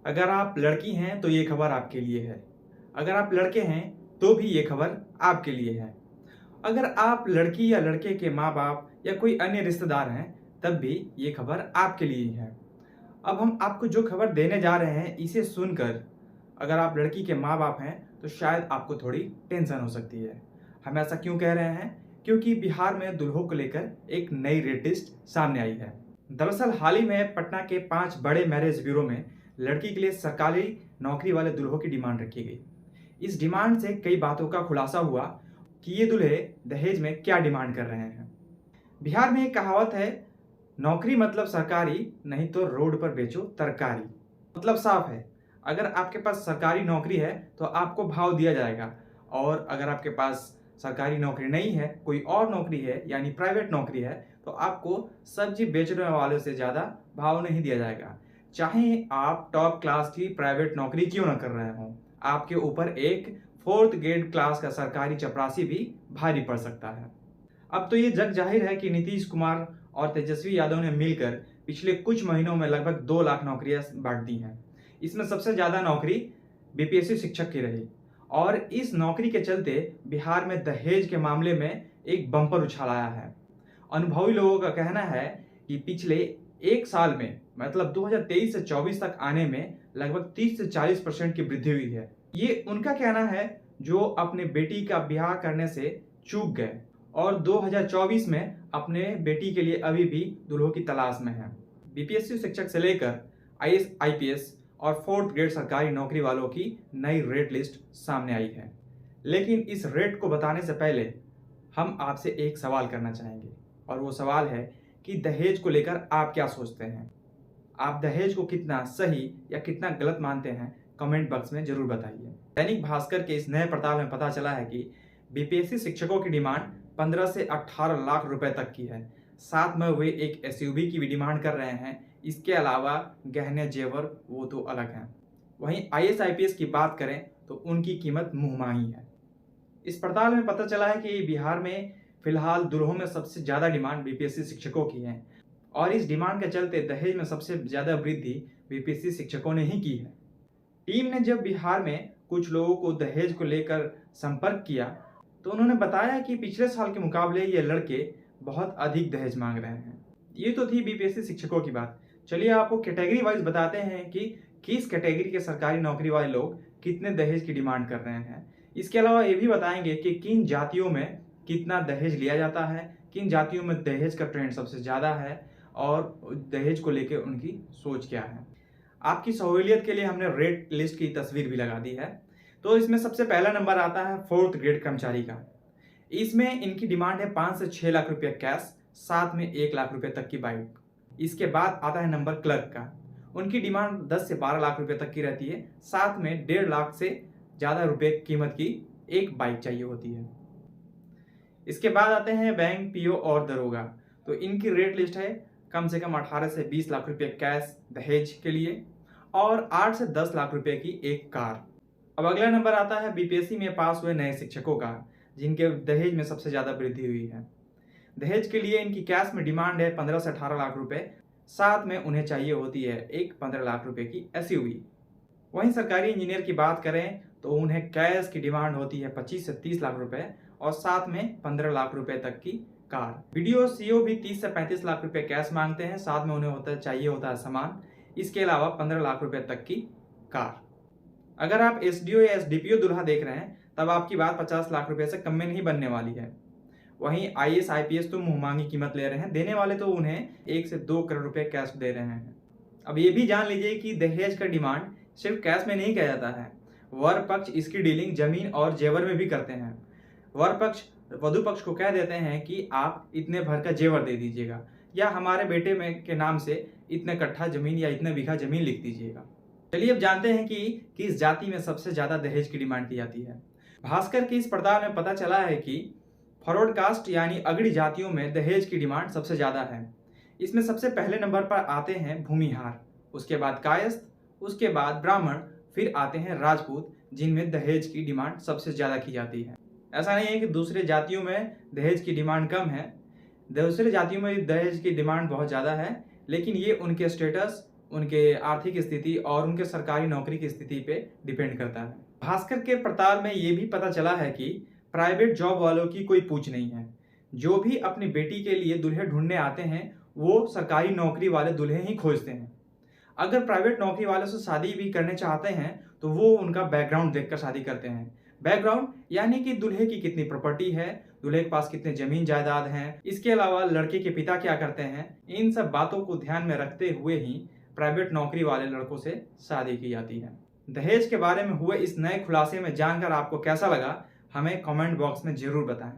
अगर आप लड़की हैं तो ये खबर आपके लिए है। अगर आप लड़के हैं तो भी ये खबर आपके लिए है। अगर आप लड़की या लड़के के माँ बाप या कोई अन्य रिश्तेदार हैं तब भी ये खबर आपके लिए ही है। अब हम आपको जो खबर देने जा रहे हैं इसे सुनकर अगर आप लड़की के माँ बाप हैं तो शायद आपको थोड़ी टेंशन हो सकती है। हम ऐसा क्यों कह रहे हैं? क्योंकि बिहार में दुल्हों को लेकर एक नई रेट लिस्ट सामने आई है। दरअसल हाल ही में पटना के 5 बड़े मैरिज ब्यूरो में लड़की के लिए सरकारी नौकरी वाले दुल्हों की डिमांड रखी गई। इस डिमांड से कई बातों का खुलासा हुआ कि ये दूल्हे दहेज में क्या डिमांड कर रहे हैं। बिहार में एक कहावत है, नौकरी मतलब सरकारी, नहीं तो रोड पर बेचो तरकारी। मतलब साफ है, अगर आपके पास सरकारी नौकरी है तो आपको भाव दिया जाएगा, और अगर आपके पास सरकारी नौकरी नहीं है, कोई और नौकरी है यानी प्राइवेट नौकरी है, तो आपको सब्जी बेचने वाले से ज़्यादा भाव नहीं दिया जाएगा। चाहे आप टॉप क्लास की प्राइवेट नौकरी क्यों ना कर रहे हों, आपके ऊपर एक 4th ग्रेड क्लास का सरकारी चपरासी भी भारी पड़ सकता है। अब तो ये जग जाहिर है कि नीतीश कुमार और तेजस्वी यादव ने मिलकर पिछले कुछ महीनों में लगभग 2 लाख नौकरियां बांट दी हैं। इसमें सबसे ज़्यादा नौकरी बीपीएससी शिक्षक की रही, और इस नौकरी के चलते बिहार में दहेज के मामले में एक बम्पर उछाल आया है। अनुभवी लोगों का कहना है कि पिछले एक साल में मतलब 2023 से 24 तक आने में लगभग 30 से 40% की वृद्धि हुई है। ये उनका कहना है जो अपने बेटी का ब्याह करने से चूक गए और 2024 में अपने बेटी के लिए अभी भी दुल्हों की तलाश में हैं। बीपीएससी शिक्षक से लेकर आईएएस, आईपीएस और 4th ग्रेड सरकारी नौकरी वालों की नई रेट लिस्ट सामने आई है। लेकिन इस रेट को बताने से पहले हम आपसे एक सवाल करना चाहेंगे, और वो सवाल है कि दहेज को लेकर आप क्या सोचते हैं? आप दहेज को कितना सही या कितना गलत मानते हैं, कमेंट बॉक्स में जरूर बताइए। दैनिक भास्कर के इस नए पड़ताल में पता चला है कि बीपीएससी शिक्षकों की डिमांड 15 से 18 लाख रुपए तक की है। साथ में वे एक एसयूवी की भी डिमांड कर रहे हैं। इसके अलावा गहने जेवर वो तो अलग हैं। वहीं आईएएस आईपीएस की बात करें तो उनकी कीमत मुंहमांगी है। इस पड़ताल में पता चला है कि बिहार में फिलहाल दुल्हों में सबसे ज़्यादा डिमांड बीपीएससी शिक्षकों की है, और इस डिमांड के चलते दहेज में सबसे ज़्यादा वृद्धि बीपीएससी शिक्षकों ने ही की है। टीम ने जब बिहार में कुछ लोगों को दहेज को लेकर संपर्क किया तो उन्होंने बताया कि पिछले साल के मुकाबले ये लड़के बहुत अधिक दहेज मांग रहे हैं। ये तो थी बीपीएससी शिक्षकों की बात। चलिए आपको कैटेगरी वाइज बताते हैं कि किस कैटेगरी के सरकारी नौकरी वाले लोग कितने दहेज की डिमांड कर रहे हैं। इसके अलावा ये भी बताएंगे कि किन जातियों में कितना दहेज लिया जाता है, किन जातियों में दहेज का ट्रेंड सबसे ज़्यादा है, और दहेज को लेकर उनकी सोच क्या है। आपकी सहूलियत के लिए हमने रेट लिस्ट की तस्वीर भी लगा दी है। तो इसमें सबसे पहला नंबर आता है 4th ग्रेड कर्मचारी का। इसमें इनकी डिमांड है 5 से 6 लाख रुपये कैश, साथ में 1 लाख रुपये तक की बाइक। इसके बाद आता है नंबर क्लर्क का। उनकी डिमांड 10 से 12 लाख रुपये तक की रहती है, साथ में 1.5 लाख से ज़्यादा रुपये कीमत की एक बाइक चाहिए होती है। इसके बाद आते हैं बैंक, पीओ और दरोगा। तो इनकी रेट लिस्ट है कम से कम 18 से 20 लाख रुपये कैश दहेज के लिए, और 8 से 10 लाख रुपये की एक कार। अब अगला नंबर आता है बीपीएससी में पास हुए नए शिक्षकों का, जिनके दहेज में सबसे ज़्यादा वृद्धि हुई है। दहेज के लिए इनकी कैश में डिमांड है 15 से 18 लाख रुपए, साथ में उन्हें चाहिए होती है एक 15 लाख रुपए की एसयूवी। वहीं सरकारी इंजीनियर की बात करें तो उन्हें कैश की डिमांड होती है 25 से 30 लाख रुपए, और साथ में 15 लाख रुपए तक की कार। वीडियो सीओ भी 30 से 35 लाख रुपए कैश मांगते हैं, साथ में उन्हें चाहिए होता है सामान। इसके अलावा 15 लाख रुपए तक की कार। अगर आप एसडीओ या एसडीपीओ दुल्हा देख रहे हैं तब आपकी बात 50 लाख रुपए से कम में नहीं बनने वाली है। वहीं आईएएस आईपीएस तो मुंहमांगी कीमत ले रहे हैं, देने वाले तो उन्हें 1 से 2 करोड़ रुपए कैश दे रहे हैं। अब ये भी जान लीजिए कि दहेज का डिमांड सिर्फ कैश में नहीं किया जाता है। वर पक्ष इसकी डीलिंग जमीन और जेवर में भी करते हैं। वर पक्ष वधु पक्ष को कह देते हैं कि आप इतने भर का जेवर दे दीजिएगा, या हमारे बेटे में के नाम से इतने कट्ठा जमीन या इतने बीघा जमीन लिख दीजिएगा। चलिए अब जानते हैं कि किस जाति में सबसे ज्यादा दहेज की डिमांड की जाती है। भास्कर की इस पड़ताल में पता चला है कि फॉरवर्ड कास्ट यानी अगड़ी जातियों में दहेज की डिमांड सबसे ज्यादा है। इसमें सबसे पहले नंबर पर आते हैं भूमिहार, उसके बाद कायस्थ, उसके बाद ब्राह्मण, फिर आते हैं राजपूत, जिनमें दहेज की डिमांड सबसे ज्यादा की जाती है। ऐसा नहीं है कि दूसरे जातियों में दहेज की डिमांड कम है, दूसरे जातियों में दहेज की डिमांड बहुत ज़्यादा है, लेकिन ये उनके स्टेटस, उनके आर्थिक स्थिति और उनके सरकारी नौकरी की स्थिति पे डिपेंड करता है। भास्कर के पड़ताल में ये भी पता चला है कि प्राइवेट जॉब वालों की कोई पूछ नहीं है। जो भी अपनी बेटी के लिए दूल्हे ढूंढने आते हैं वो सरकारी नौकरी वाले दूल्हे ही खोजते हैं। अगर प्राइवेट नौकरी वाले से शादी भी करने चाहते हैं तो वो उनका बैकग्राउंड देखकर शादी करते हैं। बैकग्राउंड यानी कि दूल्हे की कितनी प्रॉपर्टी है, दूल्हे के पास कितने जमीन जायदाद हैं, इसके अलावा लड़के के पिता क्या करते हैं, इन सब बातों को ध्यान में रखते हुए ही प्राइवेट नौकरी वाले लड़कों से शादी की जाती है। दहेज के बारे में हुए इस नए खुलासे में जानकर आपको कैसा लगा, हमें कमेंट बॉक्स में जरूर बताएं।